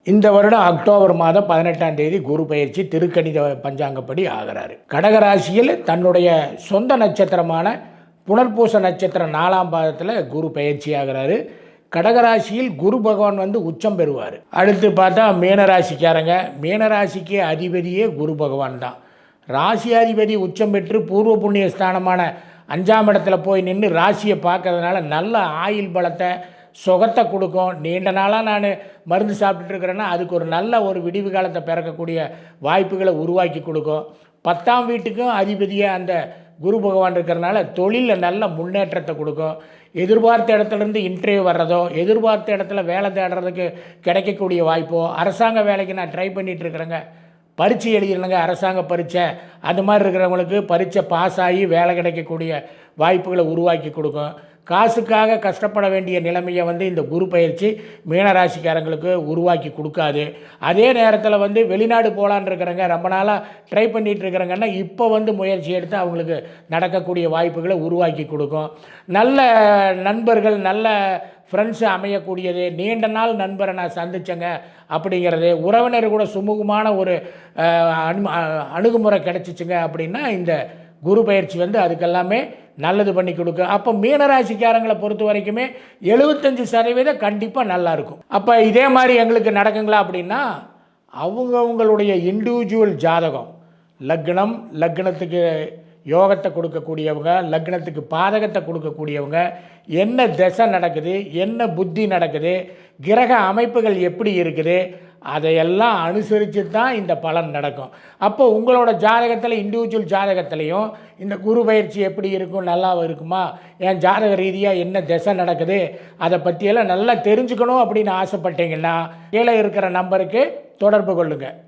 இந்த வருடம் அக்டோபர் மாதம் 18ஆம் தேதி குரு பயிற்சி திருக்கணித பஞ்சாங்கப்படி ஆகிறாரு. கடகராசியில் தன்னுடைய சொந்த நட்சத்திரமான புனர்பூச நட்சத்திரம் 4ஆம் பாதத்தில் குரு பயிற்சி ஆகிறாரு. கடகராசியில் குரு பகவான் உச்சம் பெறுவார். அடுத்து பார்த்தா மீனராசிக்காரங்க, மீனராசிக்கு அதிபதியே குரு பகவான் தான். ராசி அதிபதி உச்சம் பெற்று பூர்வ புண்ணிய ஸ்தானமான 5ஆம் இடத்துல போய் நின்று ராசியை பார்க்கறதுனால நல்ல ஆயுள் பலத்தை சுகத்தை கொடுக்கும். நீண்ட நாளாக நான் மருந்து சாப்பிட்டுட்டு இருக்கிறேன்னா அதுக்கு ஒரு நல்ல ஒரு விடிவு காலத்தை பிறக்கக்கூடிய வாய்ப்புகளை உருவாக்கி கொடுக்கும். 10ஆம் வீட்டுக்கும் அதிபதியாக அந்த குரு பகவான் இருக்கிறனால தொழிலில் நல்ல முன்னேற்றத்தை கொடுக்கும். எதிர்பார்த்த இடத்துலேருந்து இன்டர்வியூ வர்றதோ, எதிர்பார்த்த இடத்துல வேலை தேடுறதுக்கு கிடைக்கக்கூடிய வாய்ப்போ, அரசாங்க வேலைக்கு நான் ட்ரை பண்ணிகிட்ருக்குறேங்க, பரீட்சை எழுதிடணுங்க, அரசாங்க பரீட்சை, அந்த மாதிரி இருக்கிறவங்களுக்கு பரீட்சை பாஸ் ஆகி வேலை கிடைக்கக்கூடிய வாய்ப்புகளை உருவாக்கி கொடுக்கும். காசுக்காக கஷ்டப்பட வேண்டிய நிலைமையை இந்த குரு பயிற்சி மீனராசிக்காரங்களுக்கு உருவாக்கி கொடுக்காது. அதே நேரத்தில் வெளிநாடு போகலான்னு இருக்கிறவங்க, ரொம்ப நாளாக ட்ரை பண்ணிகிட்டு இருக்கிறாங்கன்னா இப்போ முயற்சி எடுத்து அவங்களுக்கு நடக்கக்கூடிய வாய்ப்புகளை உருவாக்கி கொடுக்கும். நல்ல நண்பர்கள், நல்ல ஃப்ரெண்ட்ஸு அமையக்கூடியது, நீண்ட நாள் நண்பரை நான் சந்தித்தேங்க அப்படிங்கிறது, உறவினர் கூட சுமூகமான ஒரு அணுகுமுறை கிடச்சிச்சுங்க அப்படின்னா இந்த குரு பயிற்சி அதுக்கெல்லாமே நல்லது பண்ணி கொடுக்கும். அப்போ மீனராசிக்காரங்களை பொறுத்த வரைக்குமே 75% கண்டிப்பாக நல்லாயிருக்கும். அப்போ இதே மாதிரி எங்களுக்கு நடக்குங்களா அப்படின்னா அவங்களுடைய இண்டிவிஜுவல் ஜாதகம், லக்னம், லக்னத்துக்கு யோகத்தை கொடுக்கக்கூடியவங்க, லக்னத்துக்கு பாதகத்தை கொடுக்கக்கூடியவங்க, என்ன திசை நடக்குது, என்ன புத்தி நடக்குது, கிரக அமைப்புகள் எப்படி இருக்குது, அதையெல்லாம் அனுசரித்து தான் இந்த பலன் நடக்கும். அப்போ உங்களோட ஜாதகத்தில், இண்டிவிஜுவல் ஜாதகத்திலையும் இந்த குரு பயிற்சி எப்படி இருக்கும், நல்லா இருக்குமா, என் ஜாதக ரீதியாக என்ன திசை நடக்குது, அதை பற்றியெல்லாம் நல்லா தெரிஞ்சுக்கணும் அப்படின்னு ஆசைப்பட்டீங்கன்னா கீழே இருக்கிற நம்பருக்கு தொடர்பு கொள்ளுங்கள்.